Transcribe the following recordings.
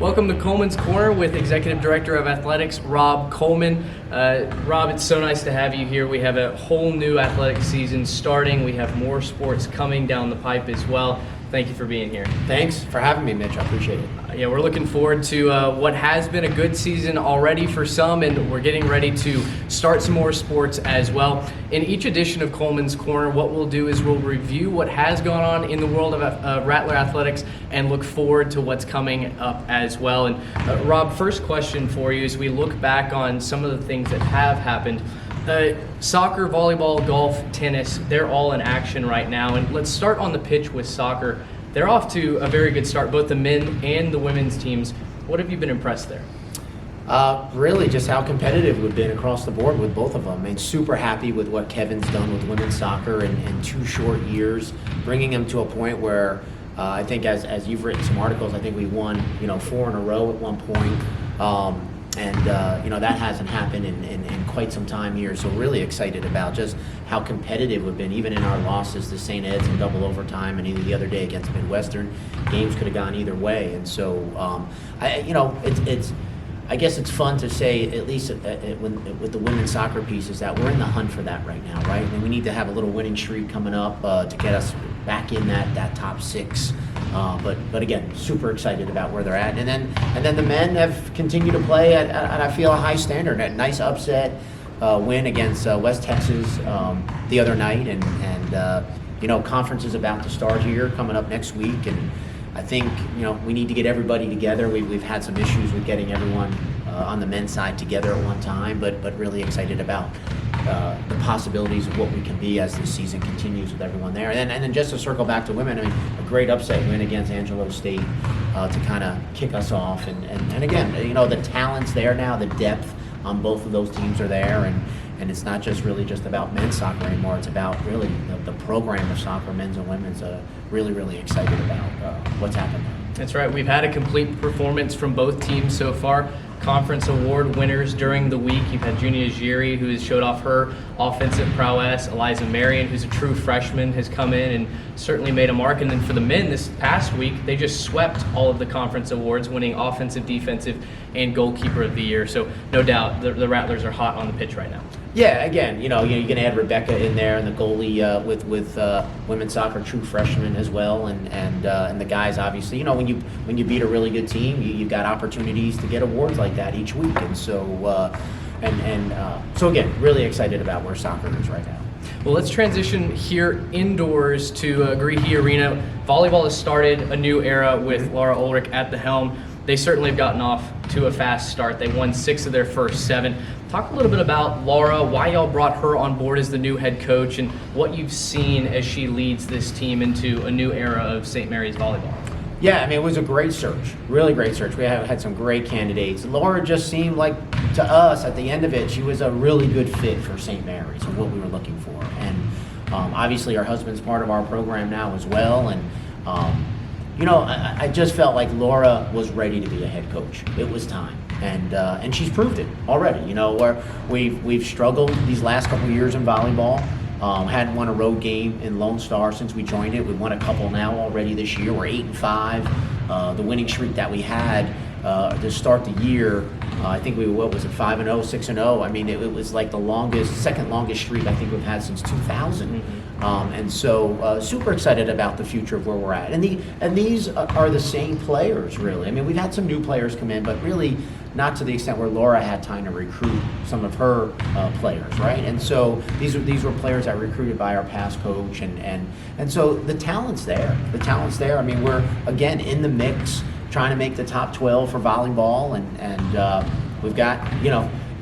Welcome to Coleman's Corner with Executive Director of Athletics, Rob Coleman. Rob, it's so nice to have you here. We have a whole new athletic season starting. We have more sports coming down the pipe as well. Thank you for being here. Thanks for having me, Mitch. I appreciate it. Yeah, we're looking forward to what has been a good season already for some, and we're getting ready to start some more sports as well. In each edition of Coleman's Corner, what we'll do is we'll review what has gone on in the world of Rattler Athletics and look forward to what's coming up as well. And Rob, first question for you as we look back on some of the things that have happened. Soccer, volleyball, golf, tennis, they're all in action right now. And let's start on the pitch with soccer. They're off to a very good start, both the men and the women's teams. What have you been impressed there? Really just how competitive we've been across the board with both of them. I mean, super happy with what Kevin's done with women's soccer in 2 short years, bringing them to a point where I think as you've written some articles, I think we won 4 in a row at one point. That hasn't happened in quite some time here. So really excited about just how competitive we've been, even in our losses to St. Ed's in double overtime, and either the other day against Midwestern, games could have gone either way. And so, I guess it's fun to say, at least with the women's soccer piece, is that we're in the hunt for that right now, right? And we need to have a little winning streak coming up to get us back in that top 6. But again, super excited about where they're at. And then the men have continued to play at I feel a high standard. A nice upset win against West Texas the other night, and conference is about to start here coming up next week, and I think we need to get everybody together. We've had some issues with getting everyone on the men's side together at one time, but really excited about the possibilities of what we can be as the season continues with everyone there. And then just to circle back to women, I mean, a great upset win against Angelo State to kind of kick us off. And again, the talent's there now, the depth on both of those teams are there, and it's not just about men's soccer anymore. It's about really the program of soccer, men's and women's. Really excited about what's happened there. That's right. We've had a complete performance from both teams so far. Conference award winners during the week. You've had Junia Giri, who has showed off her offensive prowess. Eliza Marion, who's a true freshman, has come in and certainly made a mark. And then for the men this past week, they just swept all of the conference awards, winning offensive, defensive, and goalkeeper of the year. So no doubt the Rattlers are hot on the pitch right now. Yeah, again, you can add Rebecca in there, and the goalie with women's soccer, true freshman as well, and the guys obviously. When you beat a really good team, you've got opportunities to get awards like that each week, and so so again, really excited about where soccer is right now. Well, let's transition here indoors to Greehey Arena. Volleyball has started a new era with Laura Ulrich at the helm. They certainly have gotten off to a fast start. They won 6 of their first 7. Talk a little bit about Laura, why y'all brought her on board as the new head coach, and what you've seen as she leads this team into a new era of St. Mary's volleyball. Yeah, I mean, it was a great search, really great search. We had some great candidates. Laura just seemed like, to us, at the end of it, she was a really good fit for St. Mary's and what we were looking for. And obviously her husband's part of our program now as well, and I just felt like Laura was ready to be a head coach. It was time, and she's proved it already. Where we've struggled these last couple of years in volleyball. Hadn't won a road game in Lone Star since we joined it. We've won a couple now already this year. We're 8-5. The winning streak that we had to start the year, I think we 5-0, 6-0. I mean, it was like the second longest streak I think we've had since 2000. And so super excited about the future of where we're at. And these are the same players, really. I mean, we've had some new players come in, but really not to the extent where Laura had time to recruit some of her players, right? And so these were players that were recruited by our past coach, and so the talent's there. The talent's there. I mean, we're again in the mix, trying to make the top 12 for volleyball, and we've got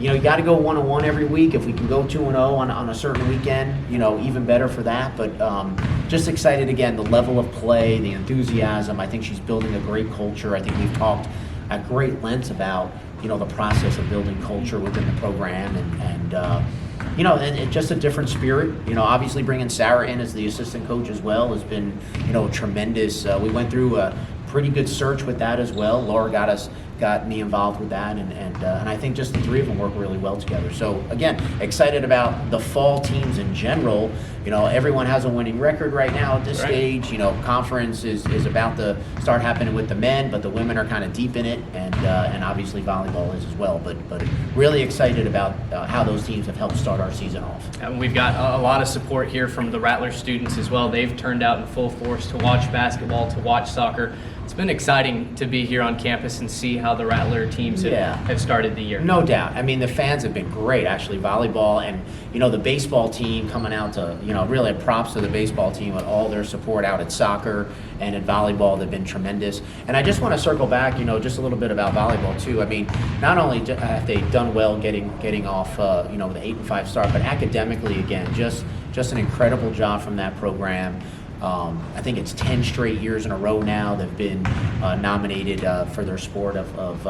you got to go 1-1 every week. If we can go 2-0 on a certain weekend, even better for that. But just excited again, the level of play, the enthusiasm. I think she's building a great culture. I think we've talked at great lengths about the process of building culture within the program, and just a different spirit. Obviously bringing Sarah in as the assistant coach as well has been tremendous. We went through a pretty good search with that as well. Laura got us got me involved with that, and I think just the three of them work really well together. So again, excited about the fall teams in general. Everyone has a winning record right now at this stage. Conference is about to start happening with the men, but the women are kind of deep in it, and obviously volleyball is as well. But really excited about how those teams have helped start our season off. And we've got a lot of support here from the Rattler students as well. They've turned out in full force to watch basketball, to watch soccer. It's been exciting to be here on campus and see how the Rattler teams have started the year. No doubt. I mean, the fans have been great, actually. Volleyball and, the baseball team coming out to, really props to the baseball team with all their support out at soccer and at volleyball. They've been tremendous. And I just want to circle back, just a little bit about volleyball, too. I mean, not only have they done well getting off, with an 8-5 start, but academically, again, just an incredible job from that program. I think it's 10 straight years in a row now they've been nominated for their sport of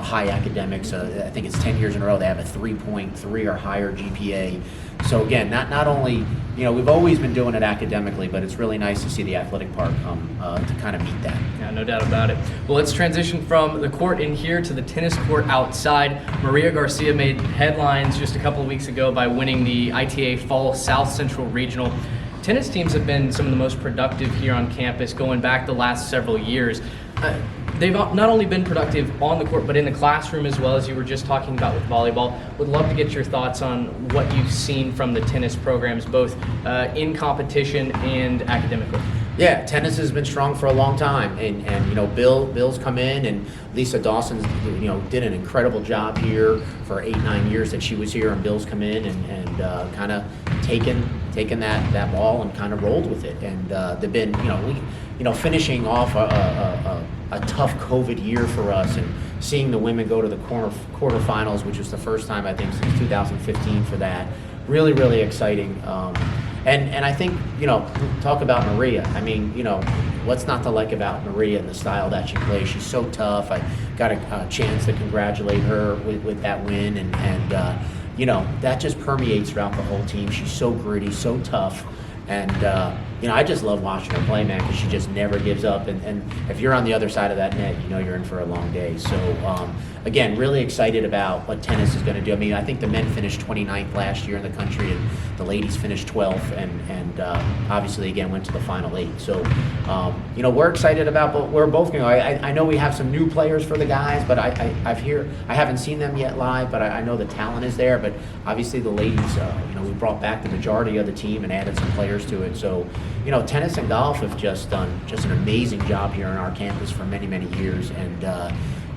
high academics. I think it's 10 years in a row they have a 3.3 or higher GPA. So again, not only, we've always been doing it academically, but it's really nice to see the athletic part come to kind of meet that. Yeah, no doubt about it. Well, let's transition from the court in here to the tennis court outside. Maria Garcia made headlines just a couple of weeks ago by winning the ITA Fall South Central Regional. Tennis teams have been some of the most productive here on campus going back the last several years. They've not only been productive on the court, but in the classroom as well, as you were just talking about with volleyball. Would love to get your thoughts on what you've seen from the tennis programs, both in competition and academically. Yeah, tennis has been strong for a long time, and Bill's come in, and Lisa Dawson's did an incredible job here for 8-9 years that she was here, and Bill's come in and kind of taken that ball and kind of rolled with it, and they've been finishing off a tough COVID year for us, and seeing the women go to the quarterfinals, which was the first time I think since 2015 for that. Really, really exciting. And I think, talk about Maria. I mean, what's not to like about Maria and the style that she plays? She's so tough. I got a chance to congratulate her with that win. And that just permeates throughout the whole team. She's so gritty, so tough. And, I just love watching her play, man, because she just never gives up. And if you're on the other side of that net, you're in for a long day. So, again, really excited about what tennis is going to do. I mean, I think the men finished 29th last year in the country, and the ladies finished 12th, and obviously, again, went to the final 8. So, we're excited about, but we're both going to. I know we have some new players for the guys, but I haven't seen them yet live, but I know the talent is there. But obviously, the ladies, we brought back the majority of the team and added some players to it. So, tennis and golf have just done an amazing job here on our campus for many, many years, and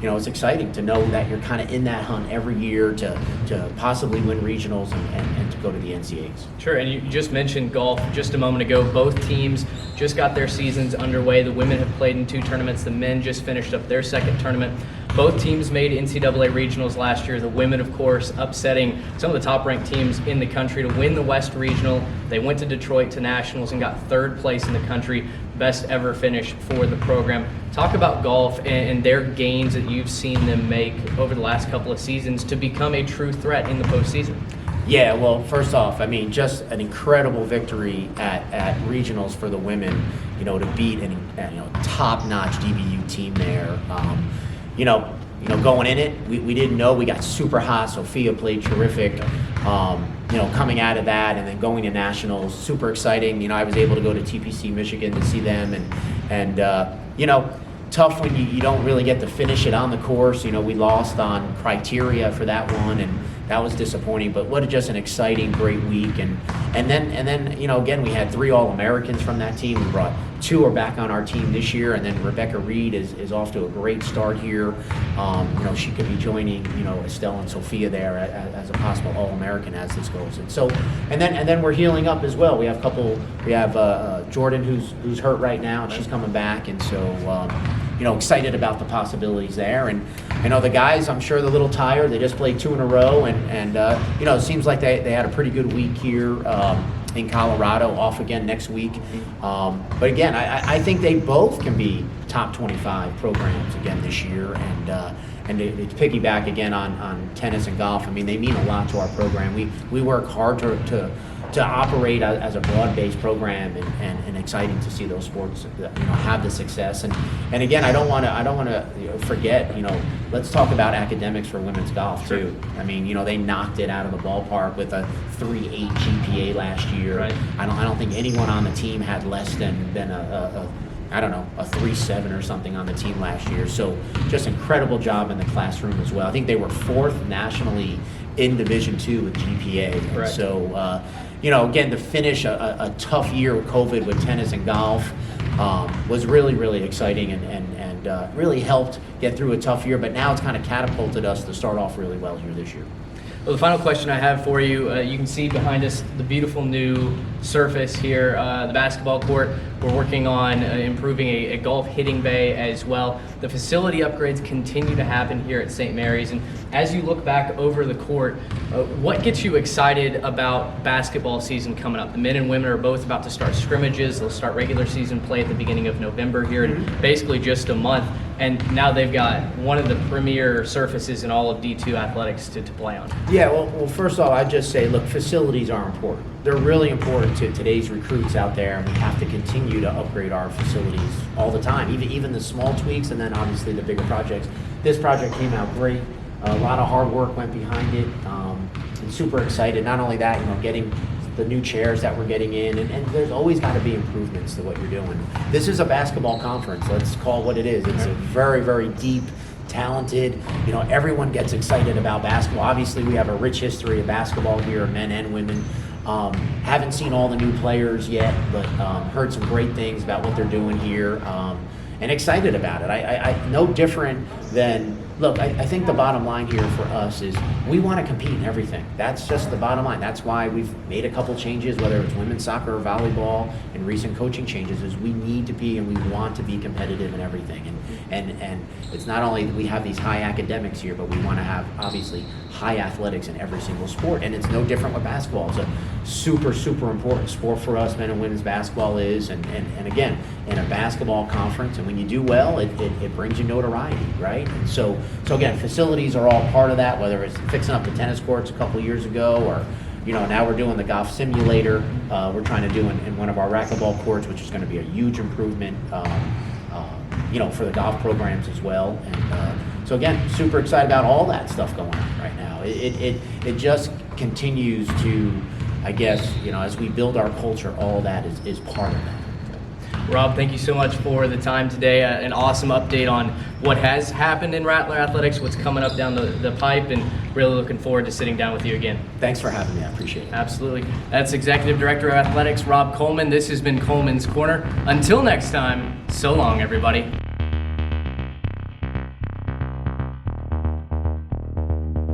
it's exciting to know that you're kind of in that hunt every year to possibly win regionals and to go to the NCAAs. Sure, and you just mentioned golf just a moment ago. Both teams just got their seasons underway. The women have played in 2 tournaments. The men just finished up their second tournament. Both teams made NCAA regionals last year. The women, of course, upsetting some of the top-ranked teams in the country to win the West Regional. They went to Detroit to nationals and got 3rd place in the country. Best ever finish for the program. Talk about golf and their gains that you've seen them make over the last couple of seasons to become a true threat in the postseason. Yeah, well, first off, I mean, just an incredible victory at regionals for the women, to beat a top-notch DBU team there. Going in it, we didn't know. We got super hot. Sophia played terrific. Coming out of that and then going to nationals, super exciting. I was able to go to TPC Michigan to see them, and tough when you don't really get to finish it on the course. We lost on criteria for that one, and that was disappointing. But what just an exciting, great week, and then again, we had 3 All-Americans from that team. We brought 2 are back on our team this year, and then Rebecca Reed is off to a great start here. She could be joining Estelle and Sophia there as a possible All-American as this goes. And then we're healing up as well. We have Jordan who's hurt right now, and she's coming back, and so excited about the possibilities there. And the guys, I'm sure they're a little tired. They just played 2 in a row, and it seems like they had a pretty good week here in Colorado, off again next week. But again, I think they both can be top 25 programs again this year, and to piggyback again on tennis and golf. I mean, they mean a lot to our program. We work hard to to operate as a broad-based program, and exciting to see those sports have the success. And again, I don't want to forget, let's talk about academics for women's golf too. I mean, they knocked it out of the ballpark with a 3.8 GPA last year. Right. I don't think anyone on the team had less than a 3.7 or something on the team last year. So just incredible job in the classroom as well. I think they were 4th nationally in Division II with GPA. Right. So, again, to finish a tough year with COVID with tennis and golf was really, really exciting, and really helped get through a tough year. But now it's kind of catapulted us to start off really well here this year. Well, the final question I have for you, you can see behind us the beautiful new surface here, the basketball court. We're working on improving a golf hitting bay as well. The facility upgrades continue to happen here at St. Mary's. And as you look back over the court, what gets you excited about basketball season coming up? The men and women are both about to start scrimmages. They'll start regular season play at the beginning of November here in basically just a month. And now they've got one of the premier surfaces in all of D2 athletics to play on. Yeah, well, first off, I'd just say, look, facilities are important. They're really important to today's recruits out there, and we have to continue to upgrade our facilities all the time, even the small tweaks, and then obviously the bigger projects. This project came out great. A lot of hard work went behind it. I'm super excited. Not only that, getting the new chairs that we're getting in, and there's always got to be improvements to what you're doing. This is a basketball conference. Let's call it what it is. It's a very, very deep, talented, everyone gets excited about basketball. Obviously, we have a rich history of basketball here, men and women. Haven't seen all the new players yet, but heard some great things about what they're doing here, and excited about it. I no different than, look, I think the bottom line here for us is we want to compete in everything. That's just the bottom line. That's why we've made a couple changes, whether it's women's soccer or volleyball, and recent coaching changes, is we need to be and we want to be competitive in everything. And it's not only that we have these high academics here, but we want to have, obviously, high athletics in every single sport. And it's no different with basketball. It's a super, super important sport for us. Men and women's basketball is. And again, in a basketball conference, and when you do well, it brings you notoriety, right? And so again, facilities are all part of that, whether it's fixing up the tennis courts a couple years ago, or now we're doing the golf simulator. We're trying to do in one of our racquetball courts, which is going to be a huge improvement, for the golf programs as well. And so again, super excited about all that stuff going on right now. It just continues to, I guess, as we build our culture, all that is part of that. Rob, thank you so much for the time today. An awesome update on what has happened in Rattler Athletics, what's coming up down the pipe, and really looking forward to sitting down with you again. Thanks for having me. I appreciate it. Absolutely. That's Executive Director of Athletics, Rob Coleman. This has been Coleman's Corner. Until next time, so long, everybody.